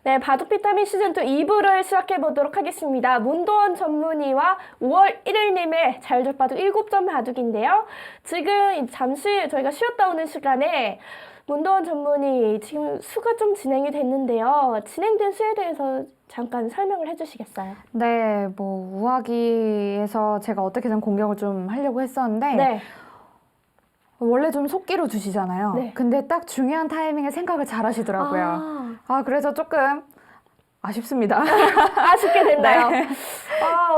네, 바둑 비타민 시즌2 2부를 시작해 보도록 하겠습니다. 문도원 전문의와 5월 1일님의 자율적바둑 7점 바둑인데요. 지금 잠시 저희가 쉬었다 오는 시간에 문도원 전문의 지금 수가 좀 진행이 됐는데요. 진행된 수에 대해서 잠깐 설명을 해주시겠어요? 네, 뭐 우하기에서 제가 어떻게든 공격을 좀 하려고 했었는데 네. 원래 좀 속기로 두시잖아요. 네. 근데 딱 중요한 타이밍에 생각을 잘 하시더라고요. 그래서 조금 아쉽습니다. 아쉽게 됐나요? 네.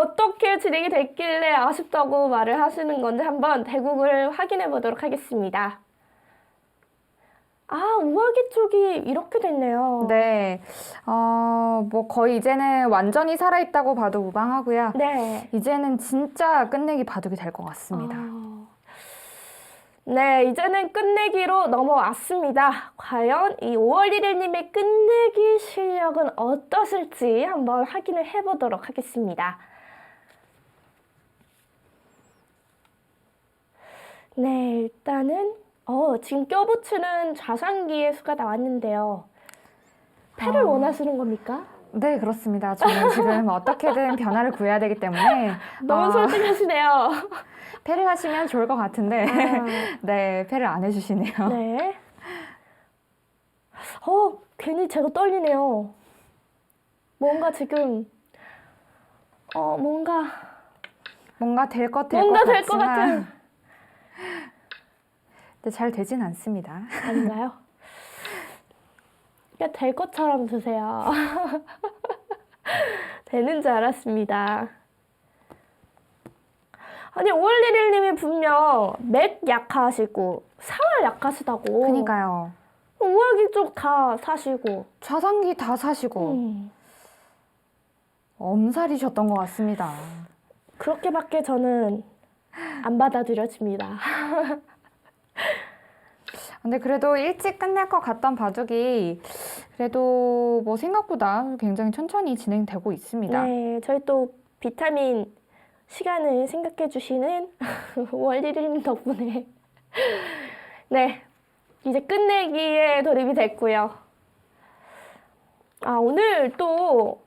어떻게 진행이 됐길래 아쉽다고 말을 하시는 건지 한번 대국을 확인해 보도록 하겠습니다. 우하기 쪽이 이렇게 됐네요. 네, 뭐 거의 이제는 완전히 살아있다고 봐도 무방하고요. 네. 이제는 진짜 끝내기 바둑이 될 것 같습니다. 네, 이제는 끝내기로 넘어왔습니다. 과연 이 5월 1일님의 끝내기 실력은 어떠실지 한번 확인을 해보도록 하겠습니다. 네, 일단은 지금 껴붙이는 좌상기의 수가 나왔는데요. 패를 원하시는 겁니까? 네, 그렇습니다. 저는 지금 어떻게든 변화를 구해야 되기 때문에 너무 솔직하시네요. 패를 하시면 좋을 것 같은데 네, 패를 안 해주시네요. 네. 괜히 제가 떨리네요. 뭔가 지금 뭔가 될 것 같은 근데 잘 되진 않습니다. 아닌가요? 그러니까 될 것처럼 드세요. 되는 줄 알았습니다. 아니 5월 1일님이 분명 맥 약하시고 사활 약하시다고. 그니까요. 우하기 쪽 다 사시고 좌상기 다 사시고 엄살이셨던 것 같습니다. 그렇게밖에 저는 안 받아들여집니다. 근데 그래도 일찍 끝날 것 같던 바둑이 그래도 뭐 생각보다 굉장히 천천히 진행되고 있습니다. 네, 저희 또 비타민 시간을 생각해 주시는 5월 1일 덕분에 네, 이제 끝내기에 돌입이 됐고요. 오늘 또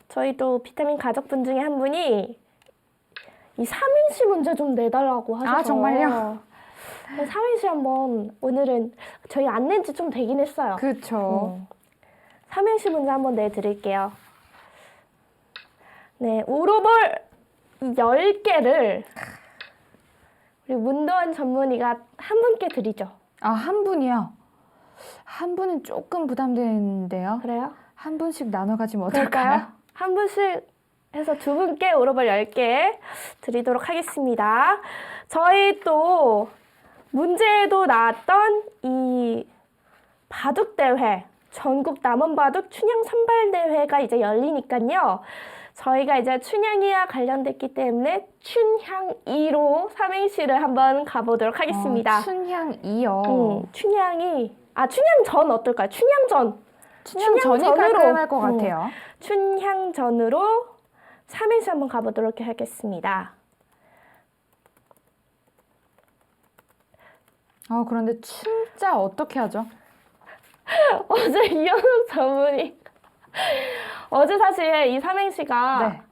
저희 또 비타민 가족분 중에 한 분이 이 삼행시 문제 좀 내달라고 하셔서 정말요? 삼행시 한번 오늘은 저희 안 낸 지 좀 되긴 했어요. 그렇죠. 삼행시 문제 한번 내드릴게요. 네, 오로벌 10개를 우리 문도원 전문의가 한 분께 드리죠. 한 분이요? 한 분은 조금 부담되는데요. 그래요? 한 분씩 나눠 가지면 어떨까요? 그럴까요? 한 분씩 해서 두 분께 오로벌 10개 드리도록 하겠습니다. 저희 또 문제에도 나왔던 이 바둑대회, 전국 남원바둑 춘향 선발대회가 이제 열리니까요. 저희가 이제 춘향이와 관련됐기 때문에 춘향이로 삼행시를 한번 가보도록 하겠습니다. 춘향이요. 춘향전 어떨까요? 춘향전이 깔끔할 것 같아요. 춘향전으로 삼행시 한번 가보도록 하겠습니다. 그런데 춘자 어떻게 하죠? 어제 이현욱 전문의 어제 사실 이 삼행시가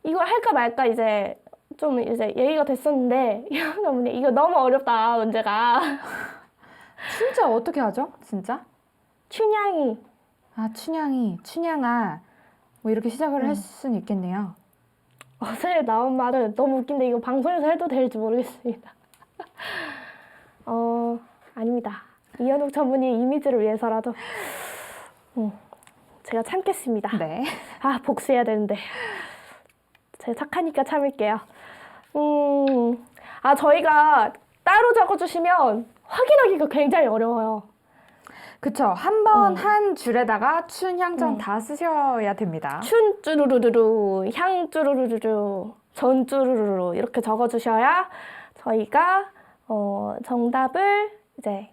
이거 할까 말까 이제 좀 이제 얘기가 됐었는데 이현욱 전문의 이거 너무 어렵다 문제가. 춘자 어떻게 하죠? 진짜? 춘향이. 춘향아 뭐 이렇게 시작을 할 수는 있겠네요. 어제 나온 말은 너무 웃긴데 이거 방송에서 해도 될지 모르겠습니다. 아닙니다. 이현욱 전문의 이미지를 위해서라도 제가 참겠습니다. 네. 복수해야 되는데 제가 착하니까 참을게요. 저희가 따로 적어주시면 확인하기가 굉장히 어려워요. 그쵸. 한 번 한 줄에다가 춘향전 다 쓰셔야 됩니다. 춘 쭈루루루루, 향 쭈루루루루, 전 쭈루루루 이렇게 적어주셔야 저희가 정답을 이제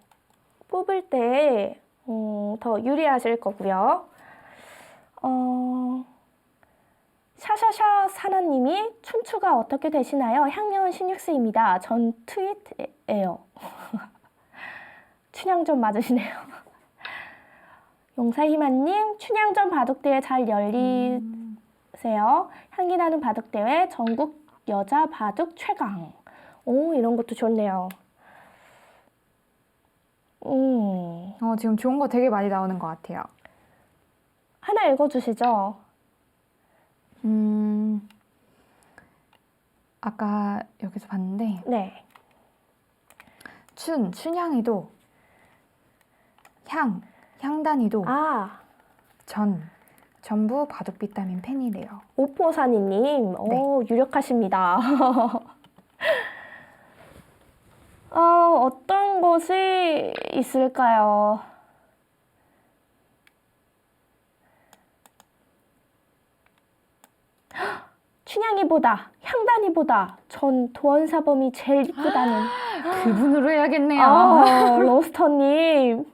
뽑을 때 더 유리하실 거고요. 샤샤샤 사나님이 춘추가 어떻게 되시나요? 향명은 신육스입니다. 전 트윗이에요. 춘향전 맞으시네요. 용사희만님, 춘향전 바둑대회 잘 열리세요. 향기나는 바둑대회 전국 여자 바둑 최강. 오, 이런 것도 좋네요. 지금 좋은 거 되게 많이 나오는 것 같아요. 하나 읽어주시죠. 아까 여기서 봤는데 네. 춘향이도 향단이도 아, 전부 바둑 비타민 팬이래요. 오포사니님, 오, 유력하십니다. 어떤 것이 있을까요? 춘향이보다, 향단이보다 전 도원사범이 제일 이쁘다는. 그분으로 해야겠네요. 로스터님.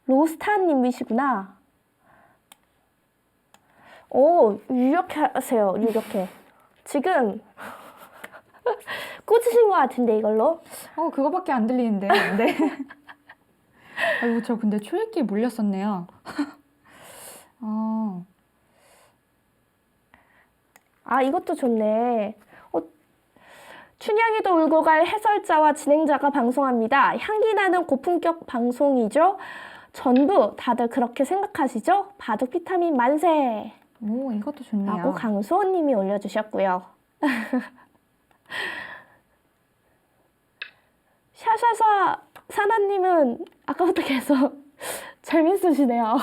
로스타님이시구나. 오, 유력하세요, 유력해. 지금 꽂으신 것 같은데, 이걸로? 그거밖에 안 들리는데. 네. 아이고, 저 근데 초읽기에 몰렸었네요. 아, 이것도 좋네. 춘향이도 울고 갈 해설자와 진행자가 방송합니다. 향기나는 고품격 방송이죠. 전부 다들 그렇게 생각하시죠? 바둑 비타민 만세! 오, 이것도 좋네요. 라고 강수호님이 올려주셨고요. 샤샤샤 사나님은 아까부터 계속 재밌으시네요.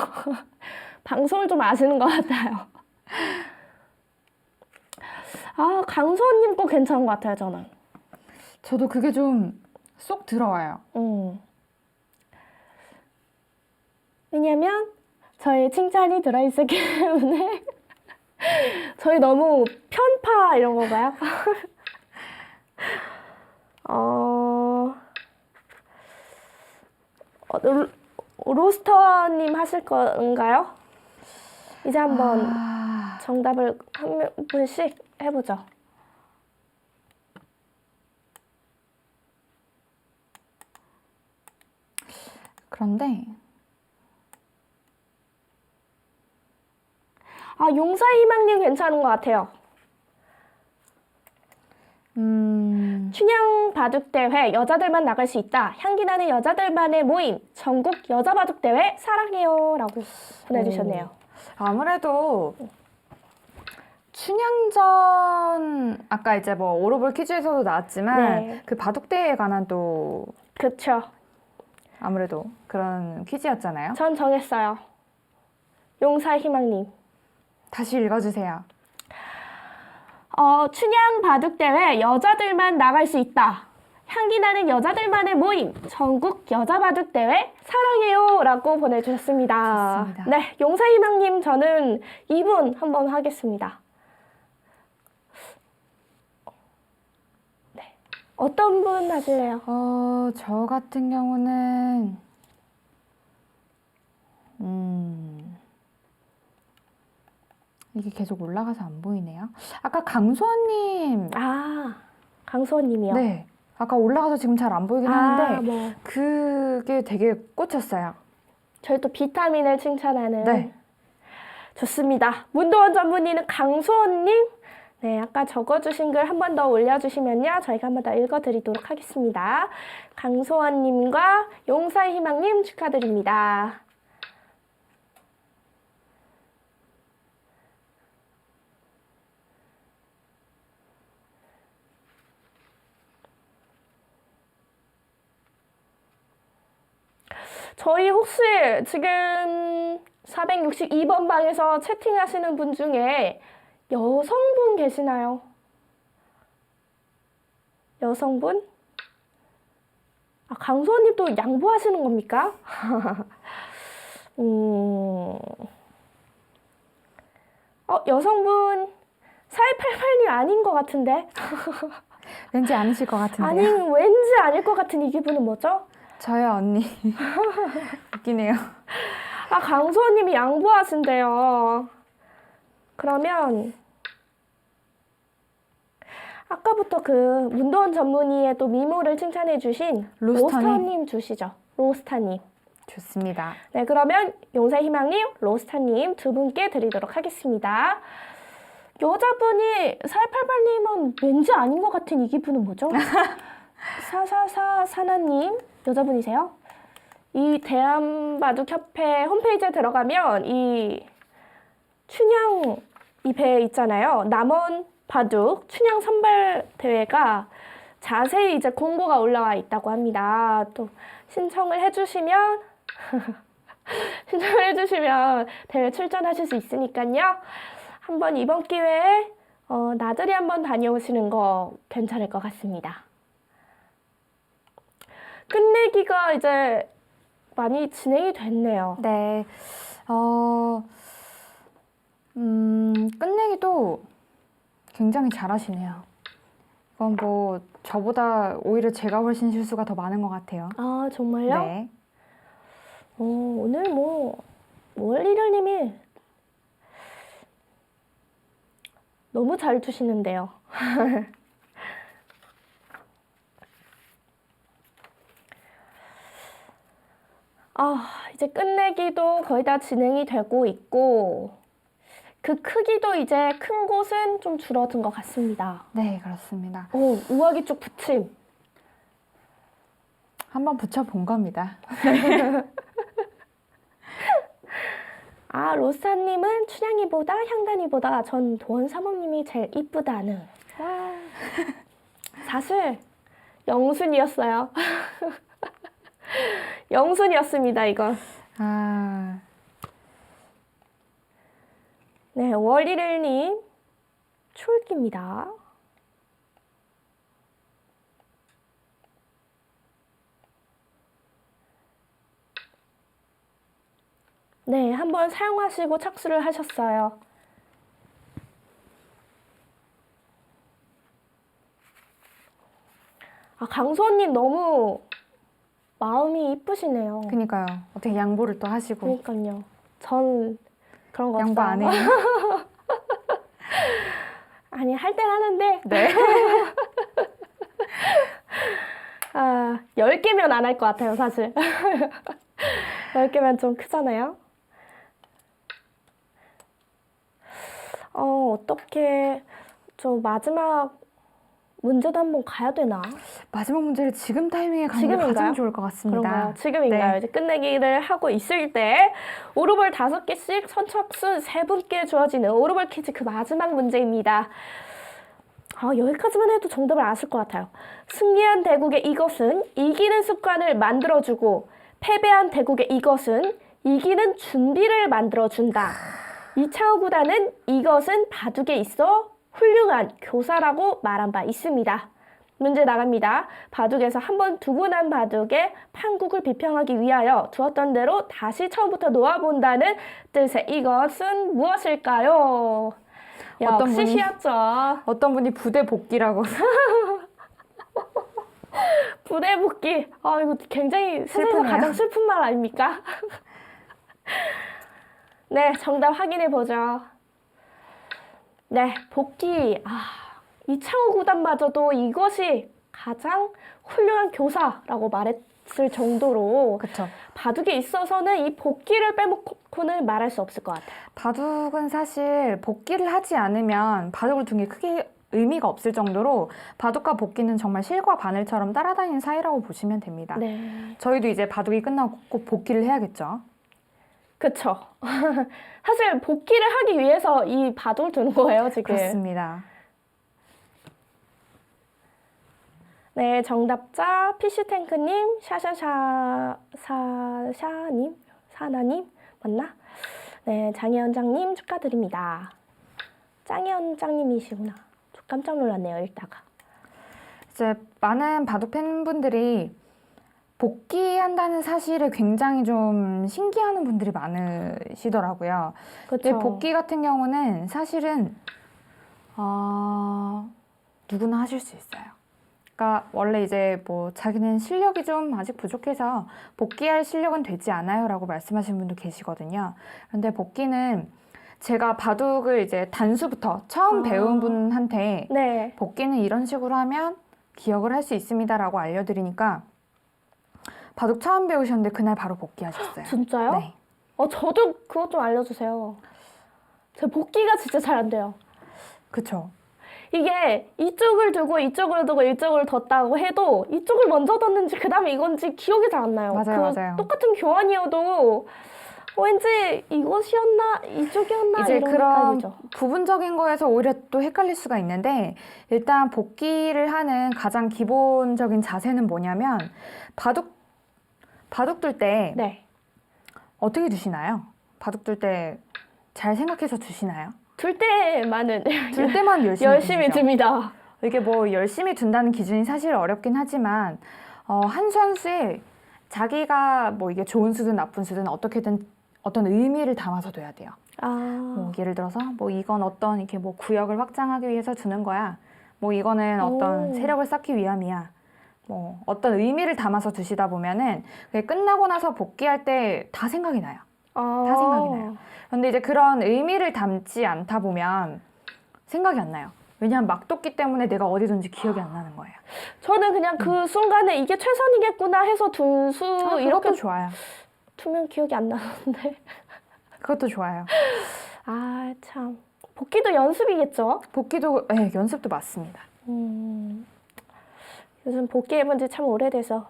방송을 좀 아시는 것 같아요. 아, 강수호님 거 괜찮은 것 같아요, 저는. 저도 그게 좀 쏙 들어와요. 왜냐면 저희 칭찬이 들어있었기 때문에 저희 너무 편파 이런 건가요? 로스터님 하실 건가요? 이제 한번 정답을 한 분씩 해보죠. 그런데 용사희망님 괜찮은 것 같아요. 춘향 바둑대회 여자들만 나갈 수 있다. 향기나는 여자들만의 모임 전국 여자 바둑대회 사랑해요 라고 보내주셨네요. 아무래도 춘향전 아까 이제 뭐 오로볼 퀴즈에서도 나왔지만 네. 그 바둑대회에 관한 또 그쵸. 아무래도 그런 퀴즈였잖아요. 전 정했어요. 용사희망님. 다시 읽어주세요. 춘향 바둑대회 여자들만 나갈 수 있다. 향기나는 여자들만의 모임 전국 여자 바둑대회 사랑해요 라고 보내주셨습니다. 좋습니다. 네, 용사희망님 저는 2분 한번 하겠습니다. 네, 어떤 분 하실래요? 저 같은 경우는 이게 계속 올라가서 안 보이네요. 아까 강수원님 강수원님이요? 네. 아까 올라가서 지금 잘 안 보이긴 하는데 뭐 그게 되게 꽂혔어요. 저희 또 비타민을 칭찬하는. 네. 좋습니다. 문도원 전문의는 강수원님. 네, 아까 적어주신 글 한 번 더 올려주시면요. 저희가 한 번 더 읽어드리도록 하겠습니다. 강수원님과 용사의 희망님 축하드립니다. 저희 혹시 지금 462번 방에서 채팅하시는 분 중에 여성분 계시나요? 여성분? 강수원님 또 양보하시는 겁니까? 여성분 4188님 아닌 것 같은데? 왠지 아니실 것 같은데요. 왠지 아닐 것 같은 이 기분은 뭐죠? 저요, 언니. 웃기네요. 강수원님이 양보하신대요. 그러면 아까부터 그 문도원 전문의의 또 미모를 칭찬해주신 로스타님. 로스타님 주시죠. 로스타님. 좋습니다. 네, 그러면 용사의 희망님, 로스타님 두 분께 드리도록 하겠습니다. 여자분이 4888님은 왠지 아닌 것 같은 이 기분은 뭐죠? 444 사나님 여자분이세요? 이 대한바둑협회 홈페이지에 들어가면 이 춘향 이 배 있잖아요. 남원 바둑 춘향 선발 대회가 자세히 이제 공고가 올라와 있다고 합니다. 또 신청을 해주시면 신청을 해주시면 대회 출전하실 수 있으니까요. 한번 이번 기회에 나들이 한번 다녀오시는 거 괜찮을 것 같습니다. 끝내기가 이제 많이 진행이 됐네요. 네, 끝내기도 굉장히 잘하시네요. 이건 뭐 저보다 오히려 제가 훨씬 실수가 더 많은 것 같아요. 아, 정말요? 네. 오늘 뭐 월일일님이 너무 잘 두시는데요. 이제 끝내기도 거의 다 진행이 되고 있고 그 크기도 이제 큰 곳은 좀 줄어든 것 같습니다. 네, 그렇습니다. 우아기 쪽 붙임. 한번 붙여본 겁니다. 로사님은 춘향이보다 향단이보다 전 도원 사모님이 제일 이쁘다는. 사실 영순이었어요. 영순이었습니다, 이건. 네, 월일일님 출기입니다. 네, 한번 사용하시고 착수를 하셨어요. 강소원님 너무 마음이 이쁘시네요. 그니까요. 어떻게 양보를 또 하시고. 그러니까요. 전 그런 거 양보 없어요. 안 해요. 아니, 할 땐 하는데. 네. 10개면 안 할 것 같아요, 사실. 10개면 좀 크잖아요. 어떻게 저 마지막 문제도 한번 가야 되나? 마지막 문제를 지금 타이밍에 가는 게 지금인가요? 가장 좋을 것 같습니다. 그런가요? 지금인가요? 네. 이제 끝내기를 하고 있을 때 오르볼 5개씩 선착순 3분께 주어지는 오르볼 퀴즈 그 마지막 문제입니다. 여기까지만 해도 정답을 아실 것 같아요. 승리한 대국의 이것은 이기는 습관을 만들어주고 패배한 대국의 이것은 이기는 준비를 만들어준다. 이창호 구단은 이것은 바둑에 있어 훌륭한 교사라고 말한 바 있습니다. 문제 나갑니다. 바둑에서 한번 두고 난 바둑의 판국을 비평하기 위하여 두었던 대로 다시 처음부터 놓아본다는 뜻의 이것은 무엇일까요? 역시 쉬웠죠. 어떤 분이 부대 복귀라고. 부대 복귀. 이거 굉장히 세상에서 슬프네요. 가장 슬픈 말 아닙니까? 네, 정답 확인해 보죠. 네, 복귀. 이창호 구단마저도 이것이 가장 훌륭한 교사라고 말했을 정도로 그쵸. 바둑에 있어서는 이 복귀를 빼놓고는 말할 수 없을 것 같아요. 바둑은 사실 복귀를 하지 않으면 바둑을 둔 게 크게 의미가 없을 정도로 바둑과 복귀는 정말 실과 바늘처럼 따라다니는 사이라고 보시면 됩니다. 네, 저희도 이제 바둑이 끝나고 꼭 복귀를 해야겠죠. 그쵸. 사실 복귀를 하기 위해서 이 바둑을 두는 거예요, 지금. 그렇습니다. 네, 정답자 피쉬탱크님, 사샤님, 사나님 맞나? 네, 장혜원장님 축하드립니다. 짱혜원장님이시구나. 저 깜짝 놀랐네요, 읽다가. 이제 많은 바둑 팬분들이 복귀한다는 사실에 굉장히 좀 신기해하는 분들이 많으시더라고요. 근데 그렇죠. 복귀 같은 경우는 사실은 누구나 하실 수 있어요. 그러니까 원래 이제 뭐 자기는 실력이 좀 아직 부족해서 복귀할 실력은 되지 않아요라고 말씀하시는 분도 계시거든요. 그런데 복귀는 제가 바둑을 이제 단수부터 처음 배운 분한테 네, 복귀는 이런 식으로 하면 기억을 할 수 있습니다라고 알려드리니까 바둑 처음 배우셨는데 그날 바로 복귀하셨어요. 진짜요? 네. 저도 그것 좀 알려주세요. 제 복귀가 진짜 잘 안 돼요. 그쵸. 이게 이쪽을 두고 이쪽을 두고 이쪽을 뒀다고 해도 이쪽을 먼저 뒀는지 그 다음에 이건지 기억이 잘 안 나요. 맞아요, 맞아요. 똑같은 교환이어도 왠지 이것이었나 이쪽이었나 이제 이런 그런 헷갈리죠. 부분적인 거에서 오히려 또 헷갈릴 수가 있는데 일단 복귀를 하는 가장 기본적인 자세는 뭐냐면 바둑 둘 때 네. 어떻게 두시나요? 바둑 둘 때 잘 생각해서 두시나요? 둘 때만은 둘 때만 열심히 두시죠? 듭니다. 이게 뭐 열심히 둔다는 기준이 사실 어렵긴 하지만 한 수 한 수에 자기가 뭐 이게 좋은 수든 나쁜 수든 어떻게든 어떤 의미를 담아서 둬야 돼요. 뭐 예를 들어서 뭐 이건 어떤 이렇게 뭐 구역을 확장하기 위해서 두는 거야. 뭐 이거는 어떤 오. 세력을 쌓기 위함이야. 뭐 어떤 의미를 담아서 두시다 보면은 그게 끝나고 나서 복귀할 때 다 생각이 나요. 다 생각이 나요. 그런데 이제 그런 의미를 담지 않다 보면 생각이 안 나요. 왜냐하면 막 뒀기 때문에 내가 어디 둔지 기억이 안 나는 거예요. 저는 그냥 그 순간에 이게 최선이겠구나 해서 둔 수 이렇게 그것도 좋아요. 두면 기억이 안 나는데. 그것도 좋아요. 아, 참. 복귀도 연습이겠죠? 복귀도 네, 연습도 맞습니다. 요즘 복귀해본 지 참 오래돼서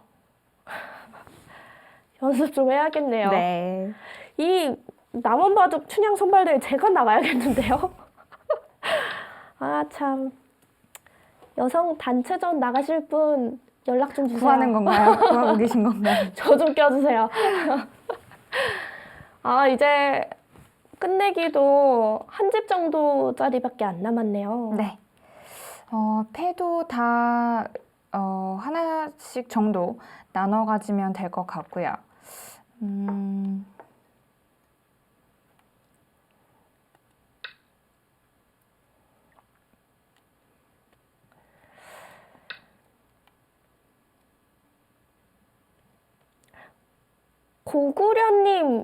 연습 좀 해야겠네요. 네. 이 남원바둑 춘향 선발대회 제가 나가야겠는데요? 아, 참. 여성 단체전 나가실 분 연락 좀 주세요. 구하는 건가요? 구하고 계신 건가요? 저 좀 껴주세요. 아, 이제 끝내기도 한 집 정도짜리밖에 안 남았네요. 네. 패도 다 하나씩 정도 나눠 가지면 될 것 같고요. 고구려님,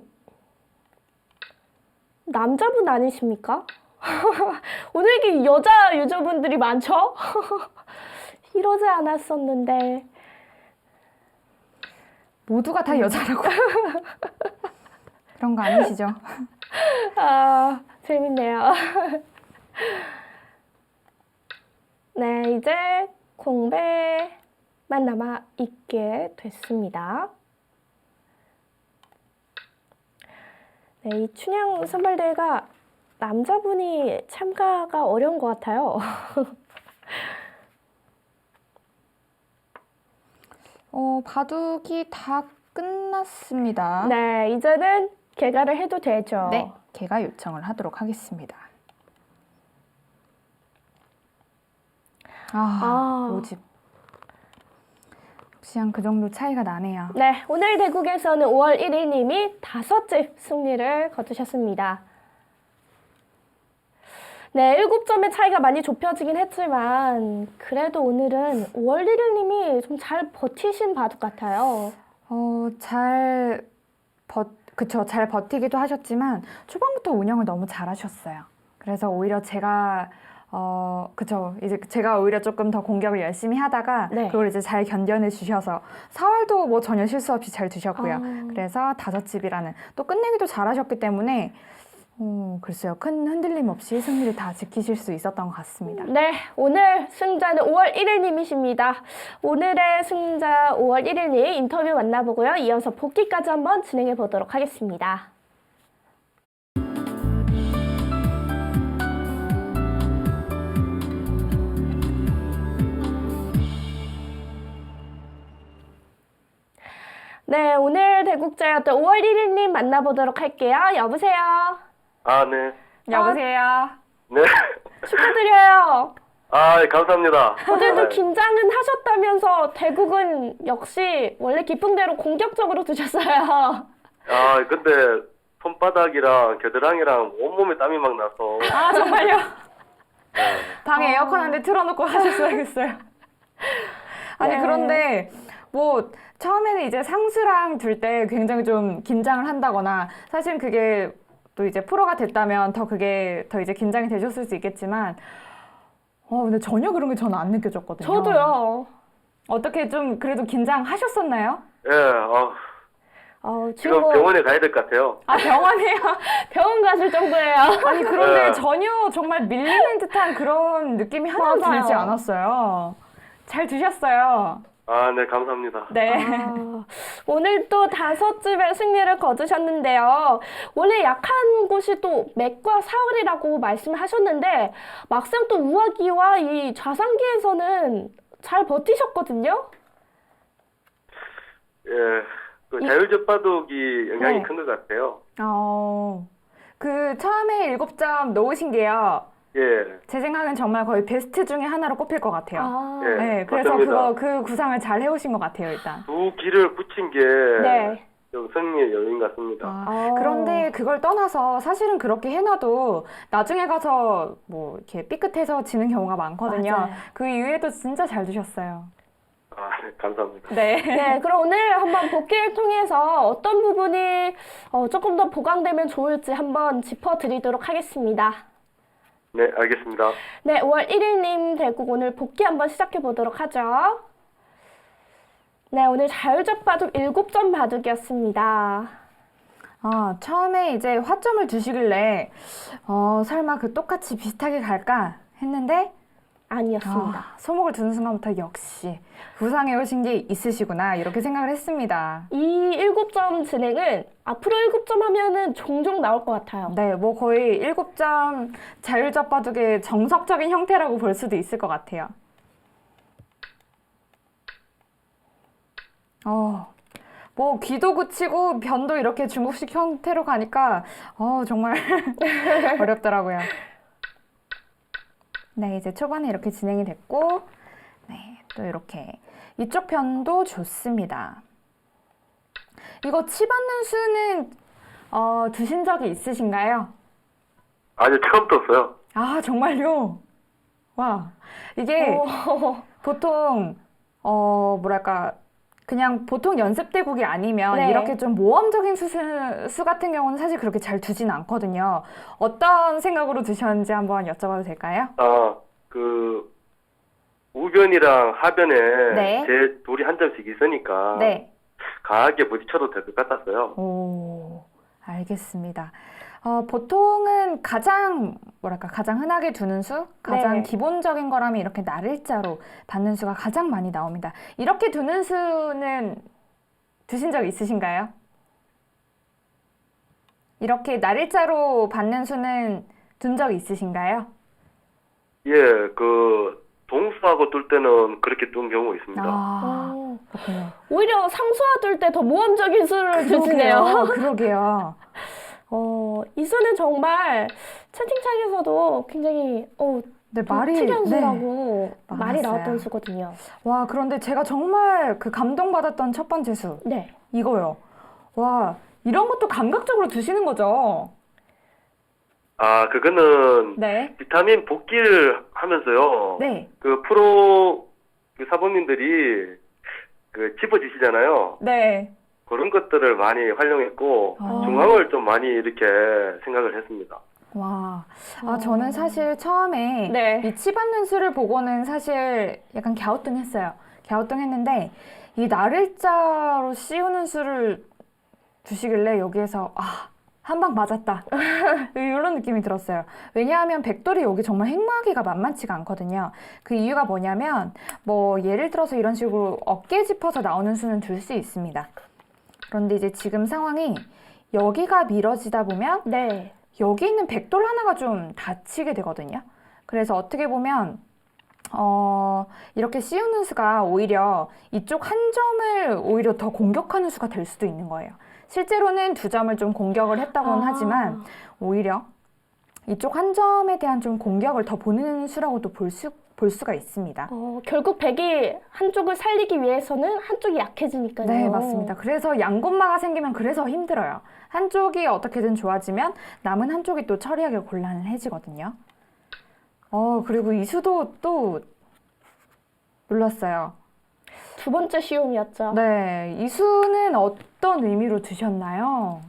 남자분 아니십니까? 오늘 이렇게 여자 유저분들이 많죠? 이러지 않았었는데. 모두가 다 여자라고. 그런 거 아니시죠? 아, 재밌네요. 네, 이제 공배만 남아 있게 됐습니다. 네, 이 춘향 선발대회가 남자분이 참가가 어려운 것 같아요. 바둑이 다 끝났습니다. 네, 이제는 개가를 해도 되죠. 네, 개가 요청을 하도록 하겠습니다. 모집. 역시 한 그 정도 차이가 나네요. 네, 오늘 대국에서는 5월 1일님이 5집 승리를 거두셨습니다. 네, 7점의 차이가 많이 좁혀지긴 했지만 그래도 오늘은 5월 1일님이 좀 잘 버티신 바둑 같아요. 잘 버티기도 하셨지만 초반부터 운영을 너무 잘하셨어요. 그래서 오히려 제가 이제 제가 오히려 조금 더 공격을 열심히 하다가 네. 그걸 이제 잘 견뎌내 주셔서 4월도 뭐 전혀 실수 없이 잘 두셨고요. 그래서 5집이라는 또 끝내기도 잘하셨기 때문에 글쎄요. 큰 흔들림 없이 승리를 다 지키실 수 있었던 것 같습니다. 네, 오늘 승자는 5월 1일님이십니다. 오늘의 승자 5월 1일님 인터뷰 만나보고요. 이어서 복귀까지 한번 진행해 보도록 하겠습니다. 네, 오늘 대국자였던 5월 1일님 만나보도록 할게요. 여보세요? 아, 네. 여보세요. 네. 축하드려요. 아, 감사합니다. 어제도 네. 긴장은 하셨다면서 대국은 역시 원래 기풍대로 공격적으로 두셨어요. 아, 근데 손바닥이랑 겨드랑이랑 온몸에 땀이 막 나서. 아, 정말요? 방에 에어컨 한 대 틀어놓고 하셨어야겠어요. 아니, 네. 그런데 뭐 처음에는 이제 상수랑 둘 때 굉장히 좀 긴장을 한다거나 사실은 그게 또 이제 프로가 됐다면 그게 더 이제 긴장이 되셨을 수 있겠지만 근데 전혀 그런 게 저는 안 느껴졌거든요. 저도요. 어떻게 좀 그래도 긴장하셨었나요? 예, 지금 지금 병원에 가야 될 것 같아요. 아, 병원이에요? 병원 가실 정도예요. 아니, 그런데 네. 전혀 정말 밀리는 듯한 그런 느낌이 하나도 맞아요. 들지 않았어요. 잘 드셨어요. 아, 네, 감사합니다. 네. 오늘 또 5즙의 승리를 거두셨는데요. 원래 약한 곳이 또 맥과 사흘이라고 말씀을 하셨는데 막상 또 우하기와 이 좌상기에서는 잘 버티셨거든요. 예, 그 자율접바둑이 영향이 네. 큰 것 같아요. 그 처음에 7점 놓으신 게요. 예, 제 생각엔 정말 거의 베스트 중에 하나로 꼽힐 것 같아요. 아, 예. 네, 그래서 맞습니다. 그 구상을 잘 해오신 것 같아요, 일단. 두 기를 붙인 게 네. 좀 승리의 요인 같습니다. 아. 그런데 그걸 떠나서 사실은 그렇게 해놔도 나중에 가서 뭐 이렇게 삐끗해서 지는 경우가 많거든요. 맞아요. 그 이후에도 진짜 잘 두셨어요. 아, 네, 감사합니다. 네. 네, 그럼 오늘 한번 복귀를 통해서 어떤 부분이 조금 더 보강되면 좋을지 한번 짚어드리도록 하겠습니다. 네, 알겠습니다. 네, 5월 1일님 대국 오늘 복귀 한번 시작해 보도록 하죠. 네, 오늘 자율접바둑 7점 바둑이었습니다. 처음에 이제 화점을 두시길래 설마 그 똑같이 비슷하게 갈까 했는데 아니었습니다. 소목을 두는 순간부터 역시 구상해 오신 게 있으시구나 이렇게 생각을 했습니다. 이 7점 진행은 앞으로 7점 하면은 종종 나올 것 같아요. 네, 뭐 거의 7점 자율접바둑의 정석적인 형태라고 볼 수도 있을 것 같아요. 뭐 귀도 굳히고 변도 이렇게 중국식 형태로 가니까 정말 어렵더라고요. 네, 이제 초반에 이렇게 진행이 됐고 네, 또 이렇게 이쪽 편도 좋습니다. 이거 치 받는 수는 두신 적이 있으신가요? 아직 처음 떴어요. 아, 정말요? 와, 이게 보통 뭐랄까 그냥 보통 연습대국이 아니면 네. 이렇게 좀 모험적인 수 같은 경우는 사실 그렇게 잘 두진 않거든요. 어떤 생각으로 두셨는지 한번 여쭤봐도 될까요? 아, 그 우변이랑 하변에 네. 제 둘이 한 점씩 있으니까 네. 강하게 부딪혀도 될 것 같았어요. 오, 알겠습니다. 보통은 가장 흔하게 두는 수, 가장 네. 기본적인 거라면 이렇게 날일자로 받는 수가 가장 많이 나옵니다. 이렇게 두는 수는 두신 적 있으신가요? 이렇게 날일자로 받는 수는 둔 적 있으신가요? 예, 그 동수하고 뚫 때는 그렇게 둔 경우 있습니다. 그렇군요. 오히려 상수화 둘 때 더 모험적인 수를 두시네요. 그러게요. 이 수는 정말 채팅창에서도 굉장히 네, 특이한 네, 수라고 말이 많았어요. 나왔던 수거든요. 와, 그런데 제가 정말 그 감동받았던 첫 번째 수. 네. 이거요. 와, 이런 것도 감각적으로 드시는 거죠? 아, 그거는 네. 비타민 복기를 하면서요. 네. 그 프로 그 사범님들이 그 짚어주시잖아요. 네. 그런 것들을 많이 활용했고 아. 중앙을 좀 많이 이렇게 생각을 했습니다. 와. 저는 사실 처음에 네. 이 치받는 수를 보고는 사실 약간 갸우뚱했어요. 갸우뚱했는데 이 날일자로 씌우는 수를 두시길래 여기에서 한 방 맞았다. 이런 느낌이 들었어요. 왜냐하면 백돌이 여기 정말 행마하기가 만만치가 않거든요. 그 이유가 뭐냐면 뭐 예를 들어서 이런 식으로 어깨 짚어서 나오는 수는 둘 수 있습니다. 그런데 이제 지금 상황이 여기가 미뤄지다 보면 네. 여기 있는 백돌 하나가 좀 다치게 되거든요. 그래서 어떻게 보면 이렇게 씌우는 수가 오히려 이쪽 한 점을 오히려 더 공격하는 수가 될 수도 있는 거예요. 실제로는 2점을 좀 공격을 했다고는 하지만 오히려 이쪽 한 점에 대한 좀 공격을 더 보는 수라고도 볼 수가 있습니다. 결국 백이 한쪽을 살리기 위해서는 한쪽이 약해지니까요. 네, 맞습니다. 그래서 양곤마가 생기면 그래서 힘들어요. 한쪽이 어떻게든 좋아지면 남은 한쪽이 또 처리하기가 곤란해지거든요. 그리고 이 수도 또 놀랐어요. 두 번째 시험이었죠. 네, 이 수는 어떤 의미로 두셨나요?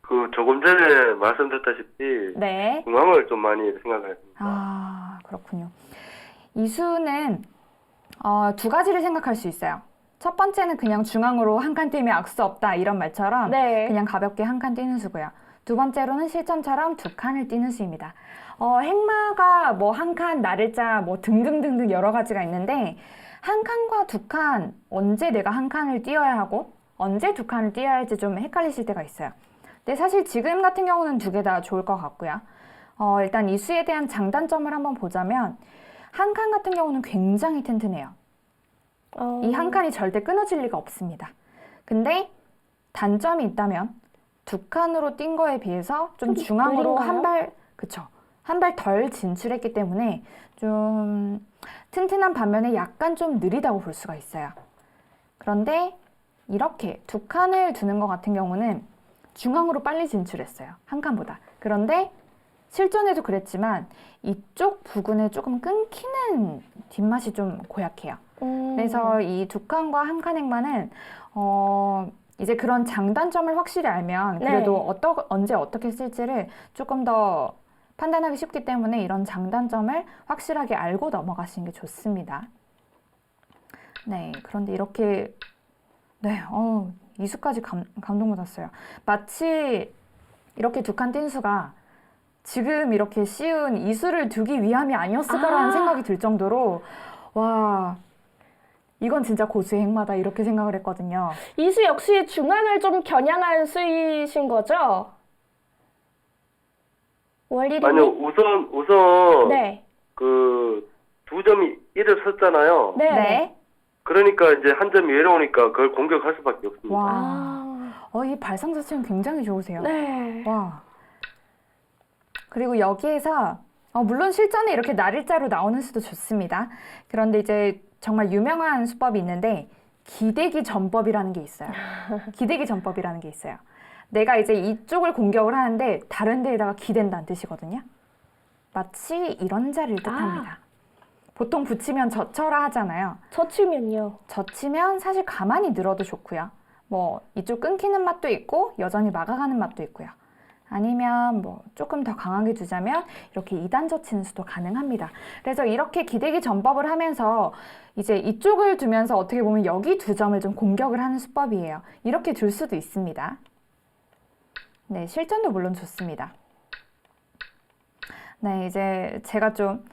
그 조금 전에 말씀드렸다시피 네. 중앙을 좀 많이 생각을 했습니다. 그렇군요. 이 수는 2가지를 생각할 수 있어요. 첫 번째는 그냥 중앙으로 한 칸 뛰면 악수 없다 이런 말처럼 네. 그냥 가볍게 한 칸 뛰는 수고요. 두 번째로는 실전처럼 두 칸을 뛰는 수입니다. 행마가 뭐 한 칸, 나를자 뭐 등등등등 여러 가지가 있는데 한 칸과 두 칸, 언제 내가 한 칸을 뛰어야 하고 언제 두 칸을 뛰어야 할지 좀 헷갈리실 때가 있어요. 근데 사실 지금 같은 경우는 두 개 다 좋을 것 같고요. 일단 이 수에 대한 장단점을 한번 보자면 한 칸 같은 경우는 굉장히 튼튼해요. 이 한 칸이 절대 끊어질 리가 없습니다. 근데 단점이 있다면 두 칸으로 뛴 거에 비해서 좀 중앙으로 느린가요? 한 발 덜 진출했기 때문에 좀 튼튼한 반면에 약간 좀 느리다고 볼 수가 있어요. 그런데 이렇게 두 칸을 두는 것 같은 경우는 중앙으로 빨리 진출했어요. 한 칸보다. 그런데 실전에도 그랬지만 이쪽 부근에 조금 끊기는 뒷맛이 좀 고약해요. 그래서 이 두 칸과 한 칸 행마는 이제 그런 장단점을 확실히 알면 그래도 언제 어떻게 쓸지를 조금 더 판단하기 쉽기 때문에 이런 장단점을 확실하게 알고 넘어가시는 게 좋습니다. 네, 그런데 이렇게 이수까지 감동받았어요. 마치 이렇게 두 칸 뛴 수가 지금 이렇게 쉬운 이수를 두기 위함이 아니었을까라는 생각이 들 정도로 와, 이건 진짜 고수의 행마다 이렇게 생각을 했거든요. 이수 역시 중앙을 좀 겨냥한 수이신 거죠? 월일이 아니요, 우선 네. 그 두 점이 일을 썼잖아요. 네. 네. 그러니까 이제 한 점이 외로우니까 그걸 공격할 수밖에 없습니다. 와, 이 발상 자체는 굉장히 좋으세요. 네. 와. 그리고 여기에서 물론 실전에 이렇게 날일자로 나오는 수도 좋습니다. 그런데 이제 정말 유명한 수법이 있는데 기대기 전법이라는 게 있어요. 기대기 전법이라는 게 있어요. 내가 이제 이쪽을 공격을 하는데 다른 데에다가 기댄다는 뜻이거든요. 마치 이런 자리를 뜻합니다. 보통 붙이면 젖혀라 하잖아요. 젖히면요. 젖히면 사실 가만히 늘어도 좋고요. 뭐 이쪽 끊기는 맛도 있고 여전히 막아가는 맛도 있고요. 아니면 뭐 조금 더 강하게 두자면 이렇게 2단 젖히는 수도 가능합니다. 그래서 이렇게 기대기 전법을 하면서 이제 이쪽을 두면서 어떻게 보면 여기 두 점을 좀 공격을 하는 수법이에요. 이렇게 둘 수도 있습니다. 네, 실전도 물론 좋습니다. 네, 이제 제가 좀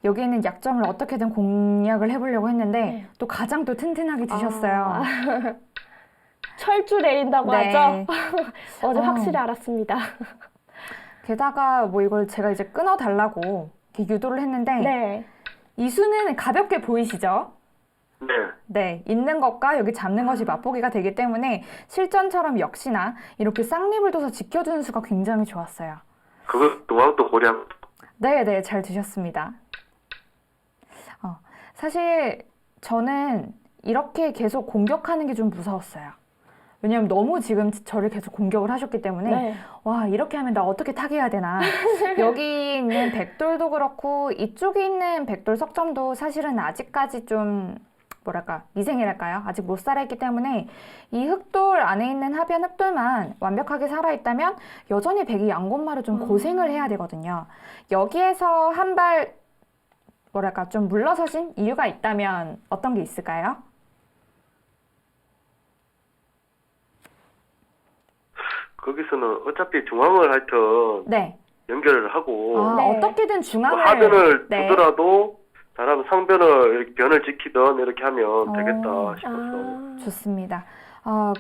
여기 있는 약점을 어떻게든 공략을 해보려고 했는데 또 가장 또 튼튼하게 두셨어요. 철주 내린다고 네. 하죠? 어제 확실히 알았습니다. 게다가 뭐 이걸 제가 이제 끊어달라고 이렇게 유도를 했는데 네. 이 수는 가볍게 보이시죠? 네. 네, 있는 것과 여기 잡는 것이 맛보기가 되기 때문에 실전처럼 역시나 이렇게 쌍립을 둬서 지켜주는 수가 굉장히 좋았어요. 그거 동황도 고려. 네, 잘 두셨습니다. 사실 저는 이렇게 계속 공격하는 게 좀 무서웠어요. 왜냐면 너무 지금 저를 계속 공격을 하셨기 때문에 네. 와, 이렇게 하면 나 어떻게 타개해야 되나. 여기 있는 백돌도 그렇고 이쪽에 있는 백돌 석점도 사실은 아직까지 좀 뭐랄까 미생이랄까요? 아직 못 살아있기 때문에 이 흑돌 안에 있는 하변 흑돌만 완벽하게 살아있다면 여전히 백이 양곤마를 좀 고생을 해야 되거든요. 여기에서 한 발 뭐랄까 좀 물러서신 이유가 있다면 어떤 게 있을까요? 거기서는 어차피 중앙을 하여튼 네. 연결을 하고 네. 어떻게든 뭐 중앙을 하변을 네. 두더라도 잘하면 상변을 이렇게 변을 지키던 이렇게 하면 되겠다 싶었어요. 좋습니다.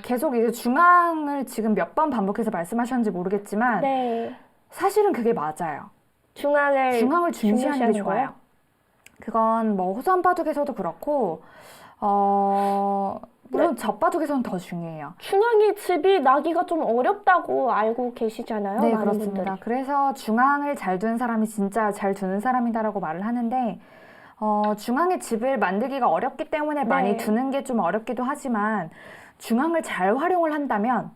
계속 이제 중앙을 지금 몇 번 반복해서 말씀하셨는지 모르겠지만 네. 사실은 그게 맞아요. 중앙을 중앙을 중시하는 게 중시하는 좋아요. 거예요? 그건 뭐 호선 바둑에서도 그렇고 물론 젖바둑에서는 더 중요해요. 중앙이 집이 나기가 좀 어렵다고 알고 계시잖아요. 네, 많은 그렇습니다. 분들이. 그래서 중앙을 잘 두는 사람이 진짜 잘 두는 사람이다라고 말을 하는데 중앙에 집을 만들기가 어렵기 때문에 많이 네. 두는 게 좀 어렵기도 하지만 중앙을 잘 활용을 한다면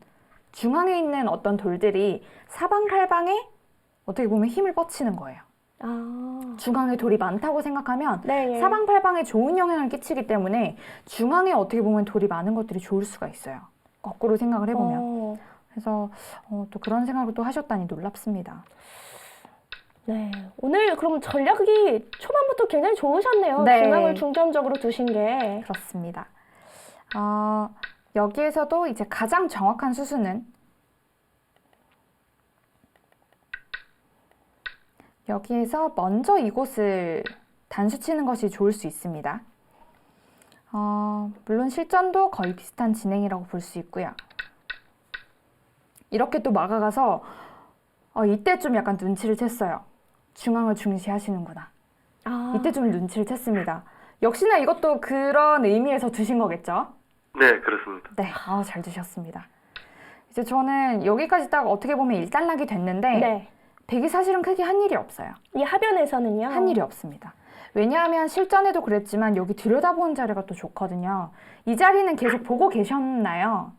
중앙에 있는 어떤 돌들이 사방팔방에 어떻게 보면 힘을 뻗치는 거예요. 중앙에 돌이 많다고 생각하면 네. 사방팔방에 좋은 영향을 끼치기 때문에 중앙에 어떻게 보면 돌이 많은 것들이 좋을 수가 있어요. 거꾸로 생각을 해보면. 그래서 또 그런 생각을 또 하셨다니 놀랍습니다. 네. 오늘 그럼 전략이 초반부터 굉장히 좋으셨네요. 네. 중앙을 중점적으로 두신 게. 그렇습니다. 여기에서도 이제 가장 정확한 수순은 여기에서 먼저 이곳을 단수 치는 것이 좋을 수 있습니다. 물론 실전도 거의 비슷한 진행이라고 볼 수 있고요. 이렇게 또 막아가서 이때 좀 약간 눈치를 챘어요. 중앙을 중시하시는구나. 이때 좀 눈치를 챘습니다. 역시나 이것도 그런 의미에서 두신 거겠죠? 네, 그렇습니다. 네, 잘 두셨습니다. 이제 저는 여기까지 딱 어떻게 보면 일단락이 됐는데 네. 백이 사실은 크게 한 일이 없어요. 이 하변에서는요? 한 일이 없습니다. 왜냐하면 실전에도 그랬지만 여기 들여다보는 자리가 또 좋거든요. 이 자리는 계속 보고 계셨나요?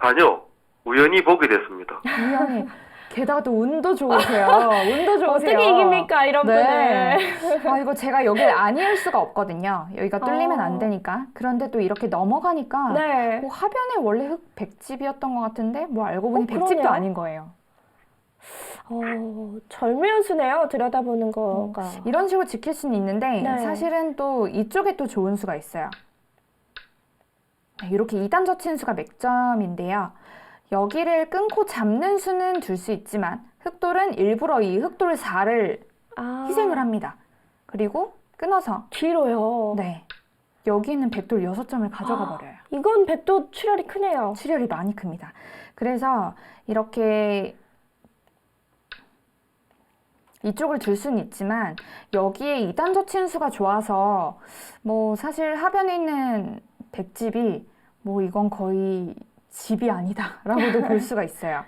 아니요. 우연히 보게 됐습니다. 우연히. 게다가 또 운도 좋으세요. 운도 좋으세요. 어떻게 이깁니까, 이런 네. 분을. 이거 제가 여기를 아니을 수가 없거든요. 여기가 뚫리면 안 되니까. 그런데 또 이렇게 넘어가니까 네. 하변에 원래 흙 백집이었던 것 같은데 알고 보니 백집도 그러네요. 아닌 거예요. 절묘연수네요, 들여다보는 거가. 이런 식으로 지킬 수는 있는데 네. 사실은 또 이쪽에 또 좋은 수가 있어요. 네, 이렇게 2단 젖힌 수가 맥점인데요. 여기를 끊고 잡는 수는 둘 수 있지만 흑돌은 일부러 이 흑돌 4를 희생을 합니다. 그리고 끊어서 뒤로요. 네, 여기 있는 백돌 6점을 가져가 버려요. 이건 백도 출혈이 크네요. 출혈이 많이 큽니다. 그래서 이렇게 이쪽을 둘 수는 있지만 여기에 2단 젖힌 수가 좋아서 사실 하변에 있는 백집이 이건 거의 집이 아니다 라고도 볼 수가 있어요.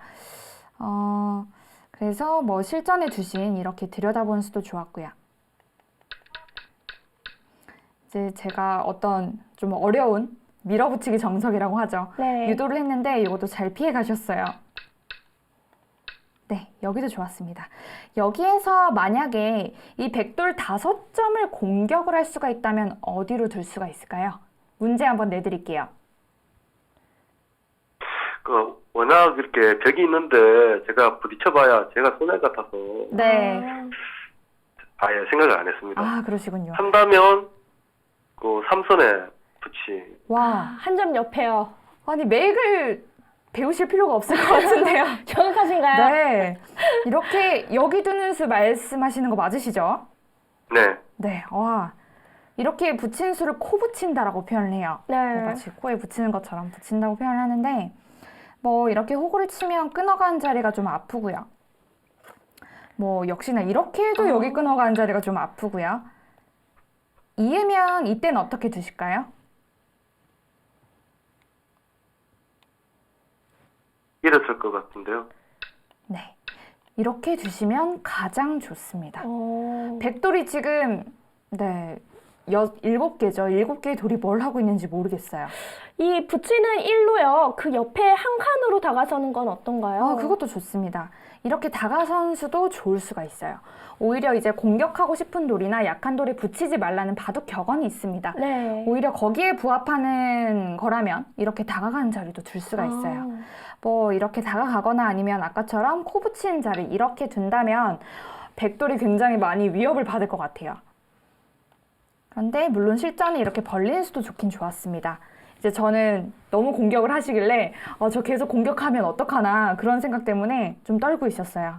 그래서 실전에 두신 이렇게 들여다보는 수도 좋았고요. 이제 제가 어떤 좀 어려운 밀어붙이기 정석이라고 하죠. 네. 유도를 했는데 이것도 잘 피해 가셨어요. 네, 여기도 좋았습니다. 여기에서 만약에 이 백돌 5점을 공격을 할 수가 있다면 어디로 둘 수가 있을까요? 문제 한번 내드릴게요. 워낙 이렇게 벽이 있는데 제가 부딪혀봐야 제가 손해 같아서 네. 아예 생각을 안 했습니다. 그러시군요. 한다면 그 삼선에 붙이. 와, 한 점 옆에요. 아니 맥을 배우실 필요가 없을 것 같은데요. 정확하신가요? 네, 이렇게 여기 두는 수 말씀하시는 거 맞으시죠? 네. 네, 와, 이렇게 붙인 수를 코 붙인다라고 표현을 해요. 네. 마치 코에 붙이는 것처럼 붙인다고 표현을 하는데 이렇게 호구를 치면 끊어가는 자리가 좀 아프고요. 역시나 이렇게 해도 여기 끊어가는 자리가 좀 아프고요. 이으면 이때는 어떻게 두실까요? 이랬을 것 같은데요. 네, 이렇게 두시면 가장 좋습니다. 어, 백돌이 지금 7개죠. 7개의 돌이 뭘 하고 있는지 모르겠어요. 이 붙이는 일로요. 그 옆에 한 칸으로 다가서는 건 어떤가요? 그것도 좋습니다. 이렇게 다가선 수도 좋을 수가 있어요. 오히려 이제 공격하고 싶은 돌이나 약한 돌에 붙이지 말라는 바둑 격언이 있습니다. 네. 오히려 거기에 부합하는 거라면 이렇게 다가가는 자리도 둘 수가 있어요. 이렇게 다가가거나 아니면 아까처럼 코 붙이는 자리 이렇게 둔다면 백돌이 굉장히 많이 위협을 받을 것 같아요. 그런데 물론 실전에 이렇게 벌리는 수도 좋긴 좋았습니다. 이제 저는 너무 공격을 하시길래 저 계속 공격하면 어떡하나 그런 생각 때문에 좀 떨고 있었어요.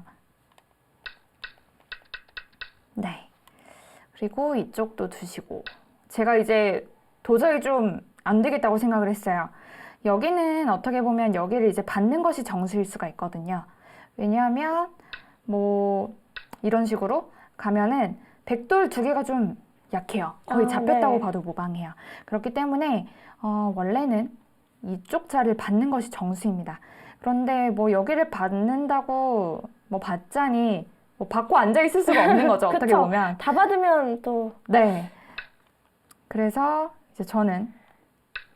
네. 그리고 이쪽도 두시고 제가 이제 도저히 좀 안 되겠다고 생각을 했어요. 여기는 어떻게 보면 여기를 이제 받는 것이 정수일 수가 있거든요. 왜냐하면 이런 식으로 가면은 백돌 2개가 좀 약해요. 거의 잡혔다고 네. 봐도 무방해요. 그렇기 때문에 원래는 이쪽 자리를 받는 것이 정수입니다. 그런데 여기를 받는다고 받자니 받고 앉아 있을 수가 없는 거죠. 어떻게 그쵸. 보면. 다 받으면 또 네. 그래서 이제 저는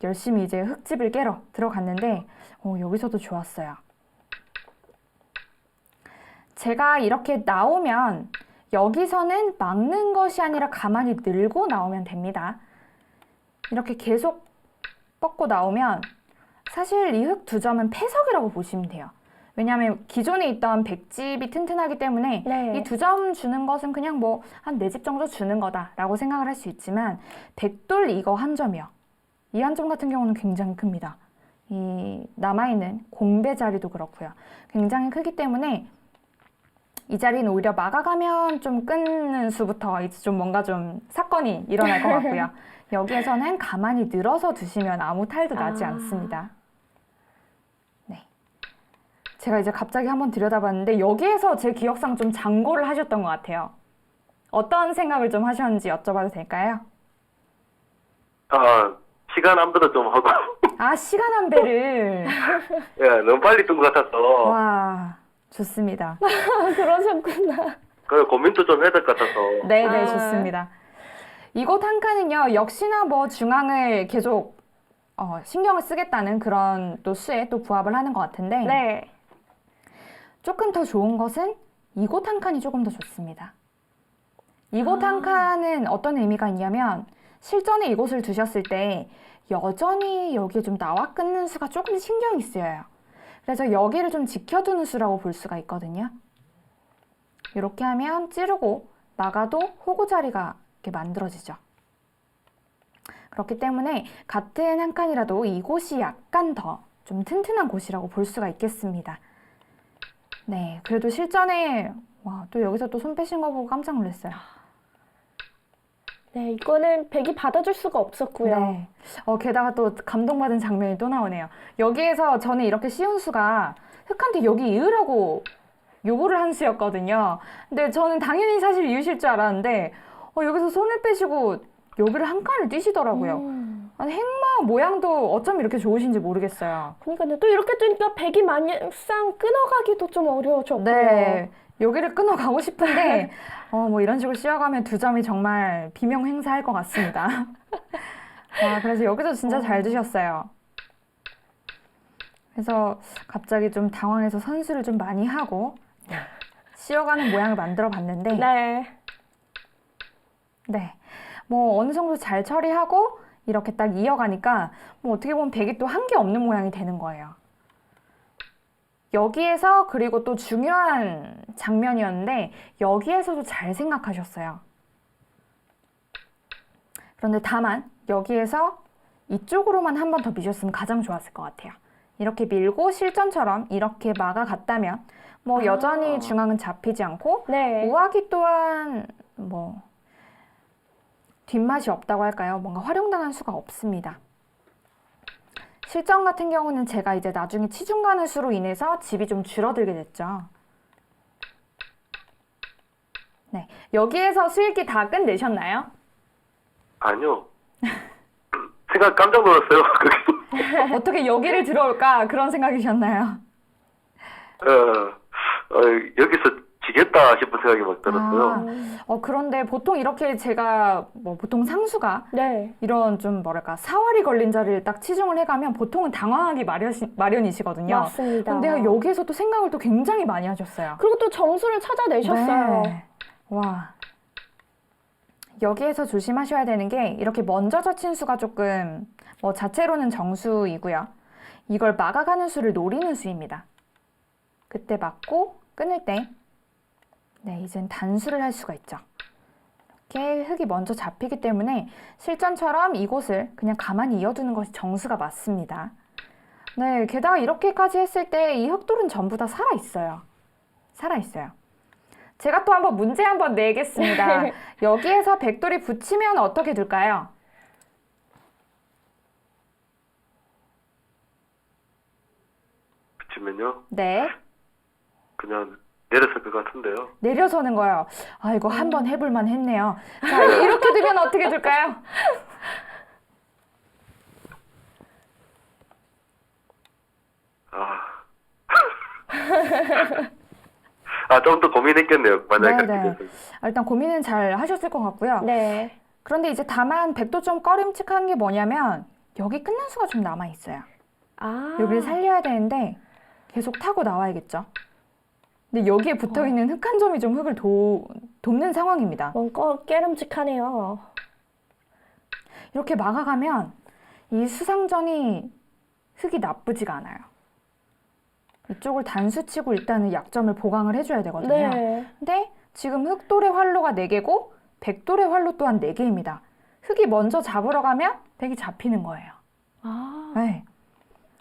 열심히 이제 흙집을 깨러 들어갔는데 여기서도 좋았어요. 제가 이렇게 나오면 여기서는 막는 것이 아니라 가만히 늘고 나오면 됩니다. 이렇게 계속 뻗고 나오면 사실 이 흙 2점은 패석이라고 보시면 돼요. 왜냐하면 기존에 있던 백집이 튼튼하기 때문에 네. 이 2점 주는 것은 그냥 한 4집 정도 주는 거다라고 생각을 할 수 있지만 백돌 이거 한 점이요. 이 한 점 같은 경우는 굉장히 큽니다. 이 남아있는 공배 자리도 그렇고요. 굉장히 크기 때문에 이 자리는 오히려 막아가면 좀 끊는 수부터 이제 좀 뭔가 좀 사건이 일어날 것 같고요. 여기에서는 가만히 늘어서 두시면 아무 탈도 나지 않습니다. 네. 제가 이제 갑자기 한번 들여다봤는데 여기에서 제 기억상 좀 장고를 하셨던 것 같아요. 어떤 생각을 좀 하셨는지 여쭤봐도 될까요? 시간 안배도 좀 하고. 아, 시간 안배를. 예, 너무 빨리 뜬 것 같아서. 와, 좋습니다. 그러셨구나. 그 고민도 좀 해야 될 것 같아서. 네, 아. 좋습니다. 이곳 한 칸은요, 역시나 뭐 중앙을 계속 신경을 쓰겠다는 그런 또 수에 또 부합을 하는 것 같은데, 네. 조금 더 좋은 것은 이곳 한 칸이 조금 더 좋습니다. 이곳 한 칸은 어떤 의미가 있냐면, 실전에 이곳을 두셨을 때 여전히 여기에 좀 나와 끊는 수가 조금 신경이 쓰여요. 그래서 여기를 좀 지켜두는 수라고 볼 수가 있거든요. 이렇게 하면 찌르고 막아도 호구 자리가 이렇게 만들어지죠. 그렇기 때문에 같은 한 칸이라도 이곳이 약간 더 좀 튼튼한 곳이라고 볼 수가 있겠습니다. 네, 그래도 실전에 와, 또 여기서 또 손 빼신 거 보고 깜짝 놀랐어요. 네, 이거는 백이 받아줄 수가 없었고요. 네. 게다가 또 감동받은 장면이 또 나오네요. 여기에서 저는 이렇게 씌운 수가 흑한테 여기 이으라고 요구를 한 수였거든요. 근데 저는 당연히 사실 이으실 줄 알았는데 여기서 손을 빼시고 여기를 한 칸을 띄시더라고요. 아니, 행마 모양도 어쩜 이렇게 좋으신지 모르겠어요. 그러니까요. 또 이렇게 뜨니까 백이 막상 끊어가기도 좀 어려워졌고요. 네. 여기를 끊어가고 싶은데 뭐 이런 식으로 씌워가면 두 점이 정말 비명 행사할 것 같습니다. 와, 그래서 여기서 진짜 잘 드셨어요. 그래서 갑자기 좀 당황해서 선수를 좀 많이 하고 씌워가는 모양을 만들어 봤는데 네. 네. 뭐 어느 정도 잘 처리하고 이렇게 딱 이어가니까 뭐 어떻게 보면 백이 또 한 게 없는 모양이 되는 거예요. 여기에서 그리고 또 중요한 장면이었는데 여기에서도 잘 생각하셨어요. 그런데 다만 여기에서 이쪽으로만 한 번 더 미셨으면 가장 좋았을 것 같아요. 이렇게 밀고 실전처럼 이렇게 막아갔다면 뭐 여전히 중앙은 잡히지 않고 네. 우아기 또한 뭐 뒷맛이 없다고 할까요? 뭔가 활용당할 수가 없습니다. 실전 같은 경우는 제가 이제 나중에 치중 가는 수로 인해서 집이 좀 줄어들게 됐죠. 네, 여기에서 수익이 다 끝내셨나요? 아니요. 생각 깜짝 놀랐어요. 거기서. 어떻게 여기를 들어올까 그런 생각이셨나요? 여기서 지겠다 싶은 생각이 막 들었어요. 그런데 보통 이렇게 제가 뭐 보통 상수가 네. 이런 좀 뭐랄까 사활이 걸린 자리를 딱 치중을 해가면 보통은 당황하기 마련이시거든요. 맞습니다. 근데 여기에서 또 생각을 또 굉장히 많이 하셨어요. 그리고 또 정수를 찾아내셨어요. 네. 와. 여기에서 조심하셔야 되는 게 이렇게 먼저 젖힌 수가 조금 뭐 자체로는 정수이고요. 이걸 막아가는 수를 노리는 수입니다. 그때 막고 끊을 때 네, 이젠 단수를 할 수가 있죠. 이렇게 흙이 먼저 잡히기 때문에 실전처럼 이곳을 그냥 가만히 이어두는 것이 정수가 맞습니다. 네, 게다가 이렇게까지 했을 때 이 흙돌은 전부 다 살아있어요. 살아있어요. 제가 또 한번 문제 한번 내겠습니다. 여기에서 백돌이 붙이면 어떻게 될까요? 그치면요. 네, 그냥 내렸을 것 같은데요. 내려서는 거요. 아, 이거 한번 해볼만 했네요. 자, 이렇게 되면 어떻게 될까요? 좀 더 고민했겠네요. 만약에 네, 네. 일단 고민은 잘 하셨을 것 같고요. 네. 그런데 이제 다만 백도 좀 꺼림칙한 게 뭐냐면 여기 끊는 수가 좀 남아있어요. 아. 여기를 살려야 되는데 계속 타고 나와야겠죠. 근데 여기에 붙어있는 흙 한 점이 좀 흙을 돕는 상황입니다. 뭔가 깨름직하네요. 이렇게 막아가면 이 수상전이 흙이 나쁘지가 않아요. 이쪽을 단수치고 일단은 약점을 보강을 해줘야 되거든요. 네. 근데 지금 흑돌의 활로가 4개고 백돌의 활로 또한 4개입니다. 흙이 먼저 잡으러 가면 백이 잡히는 거예요. 아, 네.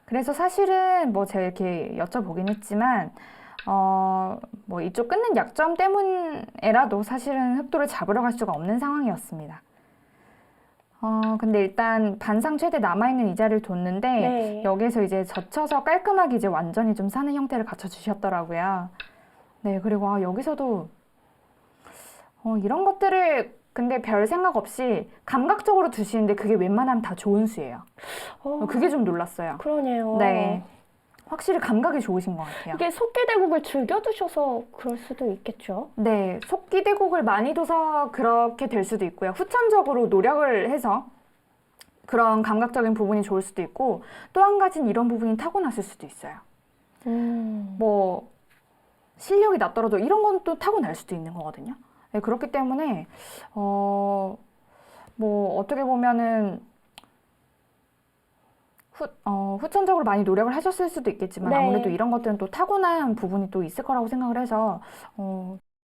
그래서 사실은 뭐 제가 이렇게 여쭤보긴 했지만, 뭐 이쪽 끊는 약점 때문에라도 사실은 흑도를 잡으러 갈 수가 없는 상황이었습니다. 근데 일단 반상 최대 남아있는 이자를 뒀는데, 네. 여기에서 이제 젖혀서 깔끔하게 이제 완전히 좀 사는 형태를 갖춰주셨더라고요. 네, 그리고 여기서도, 이런 것들을 근데 별 생각 없이 감각적으로 두시는데 그게 웬만하면 다 좋은 수예요. 그게 좀 놀랐어요. 그러네요. 네. 확실히 감각이 좋으신 것 같아요. 이게 속기대국을 즐겨 두셔서 그럴 수도 있겠죠. 네, 속기대국을 많이 둬서 그렇게 될 수도 있고요. 후천적으로 노력을 해서 그런 감각적인 부분이 좋을 수도 있고, 또 한 가지는 이런 부분이 타고났을 수도 있어요. 뭐 실력이 낮더라도 이런 건 또 타고날 수도 있는 거거든요. 네, 그렇기 때문에 뭐 어떻게 보면은 후천적으로 많이 노력을 하셨을 수도 있겠지만 네. 아무래도 이런 것들은 또 타고난 부분이 또 있을 거라고 생각을 해서